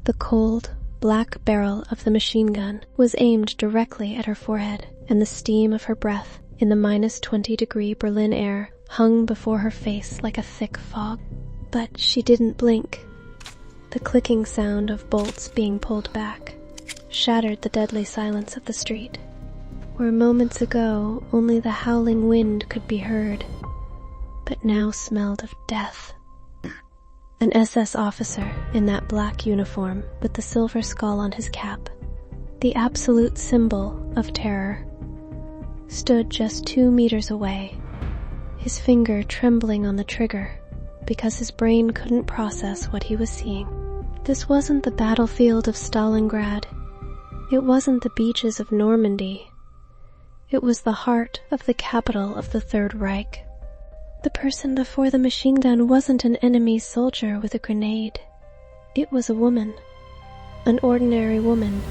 The cold, black barrel of the machine gun was aimed directly at her forehead, and the steam of her breath in the -20-degree Berlin air hung before her face like a thick fog. But she didn't blink. The clicking sound of bolts being pulled back shattered the deadly silence of the street, where moments ago only the howling wind could be heard, but now smelled of death. An SS officer in that black uniform with the silver skull on his cap, the absolute symbol of terror, stood just 2 meters away, his finger trembling on the trigger because his brain couldn't process what he was seeing. This wasn't the battlefield of Stalingrad. It wasn't the beaches of Normandy. It was the heart of the capital of the Third Reich. The person before the machine gun wasn't an enemy soldier with a grenade. It was a woman, an ordinary woman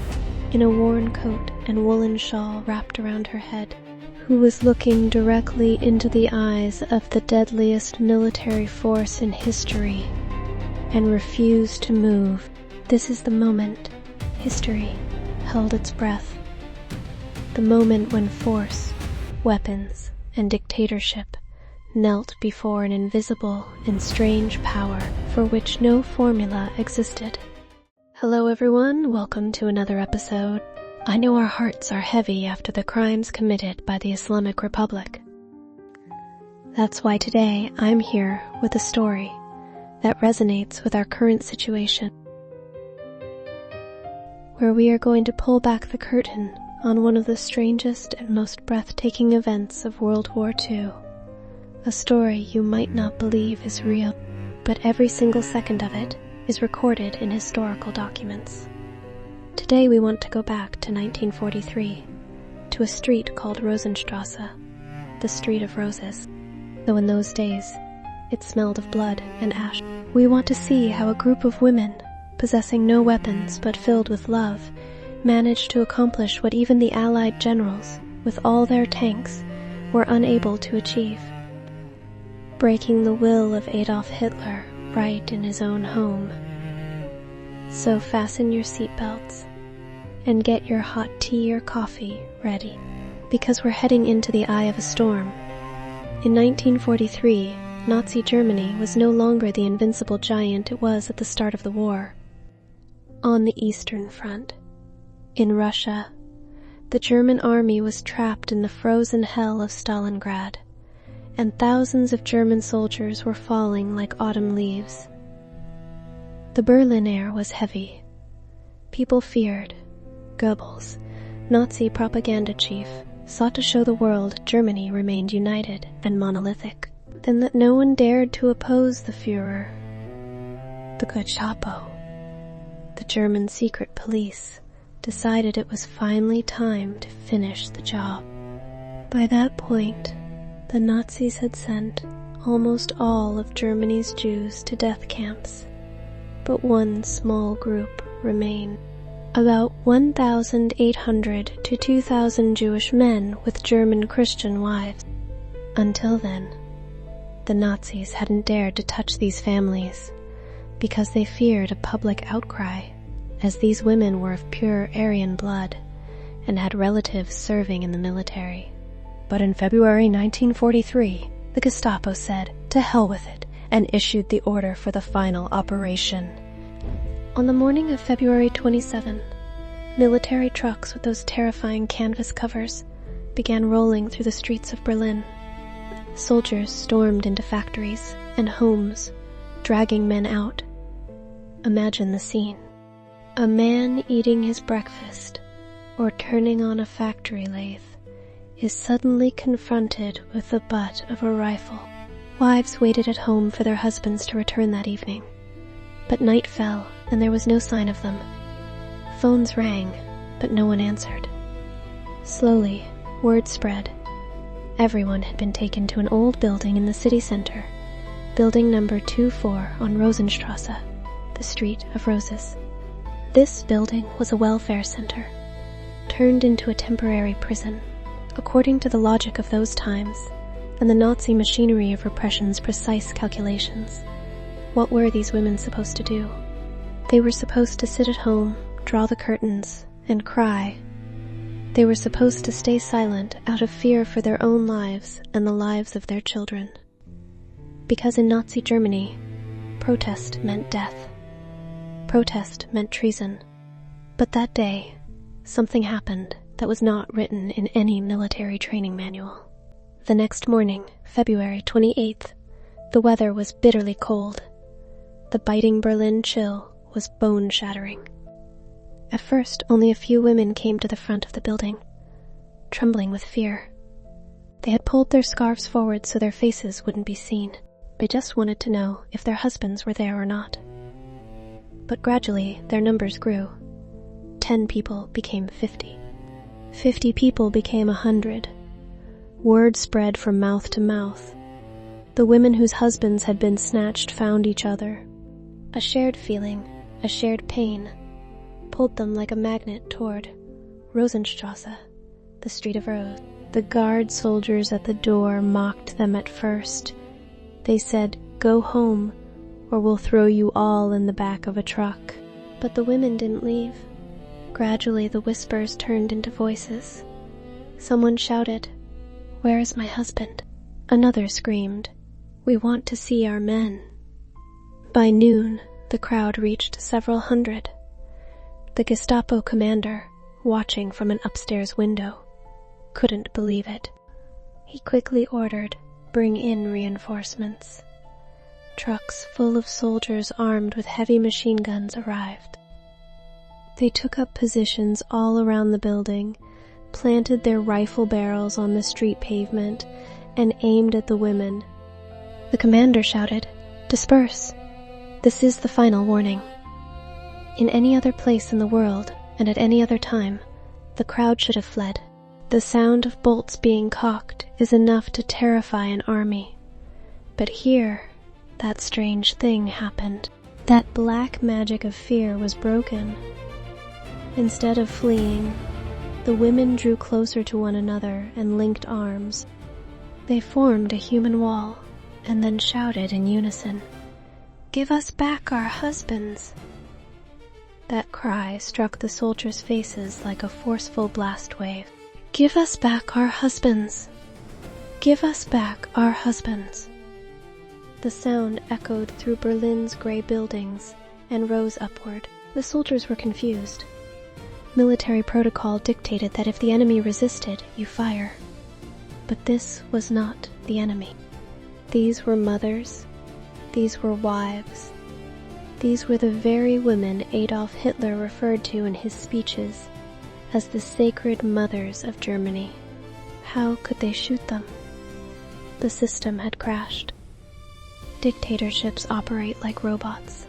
in a worn coat and woolen shawl wrapped around her head, who was looking directly into the eyes of the deadliest military force in history and refused to move. This is the moment history held its breath. The moment when force, weapons, and dictatorship knelt before an invisible and strange power for which no formula existed. Hello everyone, welcome to another episode. I know our hearts are heavy after the crimes committed by the Islamic Republic. That's why today I'm here with a story that resonates with our current situation, where we are going to pull back the curtain on one of the strangest and most breathtaking events of World War II. A story you might not believe is real, but every single second of it is recorded in historical documents. Today we want to go back to 1943, to a street called Rosenstrasse, the Street of Roses. Though in those days, it smelled of blood and ash. We want to see how a group of women, possessing no weapons but filled with love, managed to accomplish what even the Allied generals, with all their tanks, were unable to achieve. Breaking the will of Adolf Hitler right in his own home. So fasten your seatbelts and get your hot tea or coffee ready, because we're heading into the eye of a storm. In 1943, Nazi Germany was no longer the invincible giant it was at the start of the war. On the Eastern Front, in Russia, the German army was trapped in the frozen hell of Stalingrad, and thousands of German soldiers were falling like autumn leaves. The Berlin air was heavy. People feared. Goebbels, Nazi propaganda chief, sought to show the world Germany remained united and monolithic, then that no one dared to oppose the Führer. The Gestapo, the German secret police, decided it was finally time to finish the job. By that point, the Nazis had sent almost all of Germany's Jews to death camps, but one small group remained. About 1,800 to 2,000 Jewish men with German Christian wives. Until then, the Nazis hadn't dared to touch these families because they feared a public outcry, as these women were of pure Aryan blood and had relatives serving in the military. But in February 1943, the Gestapo said, "To hell with it," and issued the order for the final operation. On the morning of February 27, military trucks with those terrifying canvas covers began rolling through the streets of Berlin. Soldiers stormed into factories and homes, dragging men out. Imagine the scene. A man eating his breakfast or turning on a factory lathe is suddenly confronted with the butt of a rifle. Wives waited at home for their husbands to return that evening, but night fell and there was no sign of them. Phones rang, but no one answered. Slowly, word spread. Everyone had been taken to an old building in the city center, building number 24 on Rosenstrasse, the Street of Roses. This building was a welfare center, turned into a temporary prison, according to the logic of those times and the Nazi machinery of repression's precise calculations. What were these women supposed to do? They were supposed to sit at home, draw the curtains, and cry. They were supposed to stay silent out of fear for their own lives and the lives of their children. Because in Nazi Germany, protest meant death. Protest meant treason. But that day, something happened that was not written in any military training manual. The next morning, February 28th, the weather was bitterly cold. The biting Berlin chill was bone-shattering. At first, only a few women came to the front of the building, trembling with fear. They had pulled their scarves forward so their faces wouldn't be seen. They just wanted to know if their husbands were there or not. But gradually, their numbers grew. 10 people became 50. 50 people became 100. Word spread from mouth to mouth. The women whose husbands had been snatched found each other. A shared feeling, a shared pain, pulled them like a magnet toward Rosenstrasse, the Street of Rose. The guard soldiers at the door mocked them at first. They said, "Go home, or we'll throw you all in the back of a truck." But the women didn't leave. Gradually the whispers turned into voices. Someone shouted, "Where is my husband?" Another screamed, "We want to see our men." By noon, the crowd reached several hundred. The Gestapo commander, watching from an upstairs window, couldn't believe it. He quickly ordered, "Bring in reinforcements." Trucks full of soldiers armed with heavy machine guns arrived. They took up positions all around the building, planted their rifle barrels on the street pavement, and aimed at the women. The commander shouted, "Disperse! This is the final warning." In any other place in the world, and at any other time, the crowd should have fled. The sound of bolts being cocked is enough to terrify an army. But here, that strange thing happened. That black magic of fear was broken. Instead of fleeing, the women drew closer to one another and linked arms. They formed a human wall, and then shouted in unison, "Give us back our husbands!" That cry struck the soldiers' faces like a forceful blast wave. "Give us back our husbands! Give us back our husbands!" The sound echoed through Berlin's gray buildings and rose upward. The soldiers were confused. Military protocol dictated that if the enemy resisted, you fire. But this was not the enemy. These were mothers. These were wives. These were the very women Adolf Hitler referred to in his speeches as the sacred mothers of Germany. How could they shoot them? The system had crashed. Dictatorships operate like robots.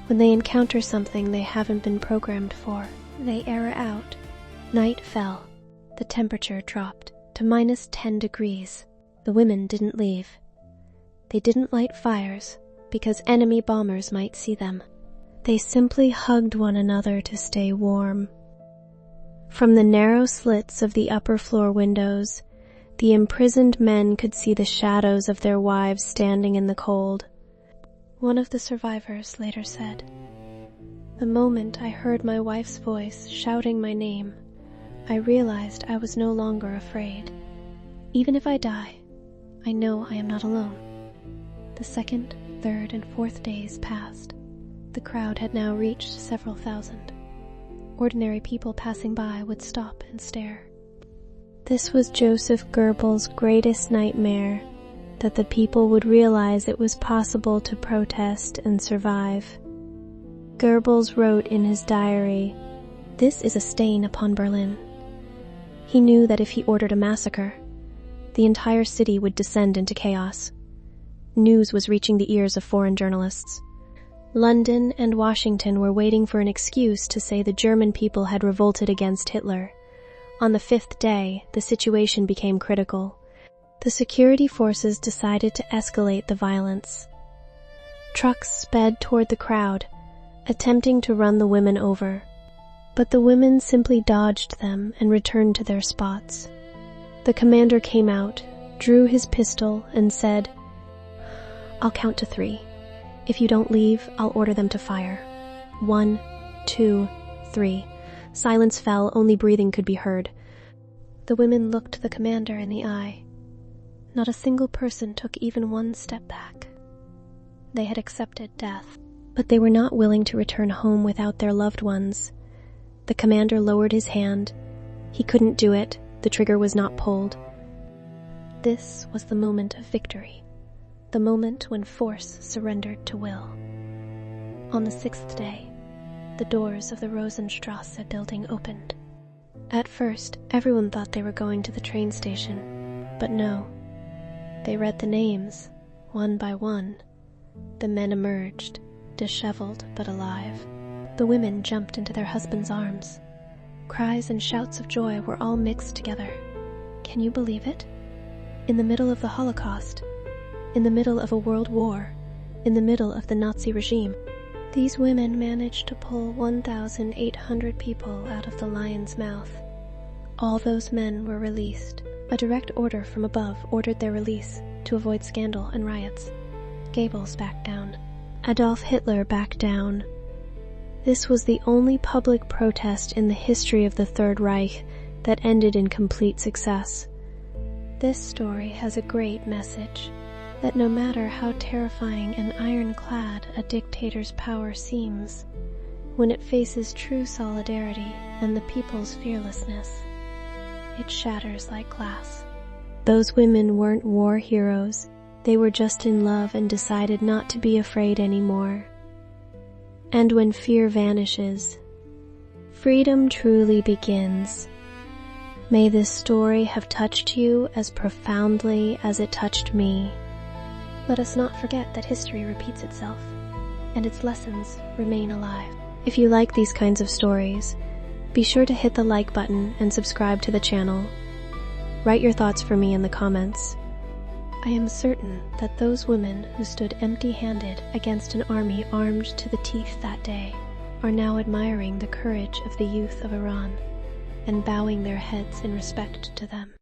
When they encounter something they haven't been programmed for, they err out. Night fell. The temperature dropped to -10 degrees. The women didn't leave. They didn't light fires because enemy bombers might see them. They simply hugged one another to stay warm. From the narrow slits of the upper floor windows, the imprisoned men could see the shadows of their wives standing in the cold. One of the survivors later said, "The moment I heard my wife's voice shouting my name, I realized I was no longer afraid. Even if I die, I know I am not alone." The second, third, and fourth days passed. The crowd had now reached several thousand. Ordinary people passing by would stop and stare. This was Joseph Goebbels' greatest nightmare, that the people would realize it was possible to protest and survive. Goebbels wrote in his diary, "This is a stain upon Berlin." He knew that if he ordered a massacre, the entire city would descend into chaos. News was reaching the ears of foreign journalists. London and Washington were waiting for an excuse to say the German people had revolted against Hitler. On the 5th day, the situation became critical. The security forces decided to escalate the violence. Trucks sped toward the crowd, attempting to run the women over. But the women simply dodged them and returned to their spots. The commander came out, drew his pistol, and said, "I'll count to 3. If you don't leave, I'll order them to fire." 1, 2, 3. Silence fell, only breathing could be heard. The women looked the commander in the eye. Not a single person took even one step back. They had accepted death, but they were not willing to return home without their loved ones. The commander lowered his hand. He couldn't do it. The trigger was not pulled. This was the moment of victory, the moment when force surrendered to will. On the 6th day, the doors of the Rosenstrasse building opened. At first, everyone thought they were going to the train station, but no. They read the names, one by one. The men emerged, disheveled but alive. The women jumped into their husbands' arms. Cries and shouts of joy were all mixed together. Can you believe it? In the middle of the Holocaust, in the middle of a world war, in the middle of the Nazi regime, these women managed to pull 1,800 people out of the lion's mouth. All those men were released. A direct order from above ordered their release to avoid scandal and riots. Goebbels backed down. Adolf Hitler backed down. This was the only public protest in the history of the Third Reich that ended in complete success. This story has a great message, that no matter how terrifying and ironclad a dictator's power seems, when it faces true solidarity and the people's fearlessness, it shatters like glass. Those women weren't war heroes. They were just in love and decided not to be afraid anymore. And when fear vanishes, freedom truly begins. May this story have touched you as profoundly as it touched me. Let us not forget that history repeats itself, and its lessons remain alive. If you like these kinds of stories, be sure to hit the like button and subscribe to the channel. Write your thoughts for me in the comments. I am certain that those women who stood empty-handed against an army armed to the teeth that day are now admiring the courage of the youth of Iran and bowing their heads in respect to them.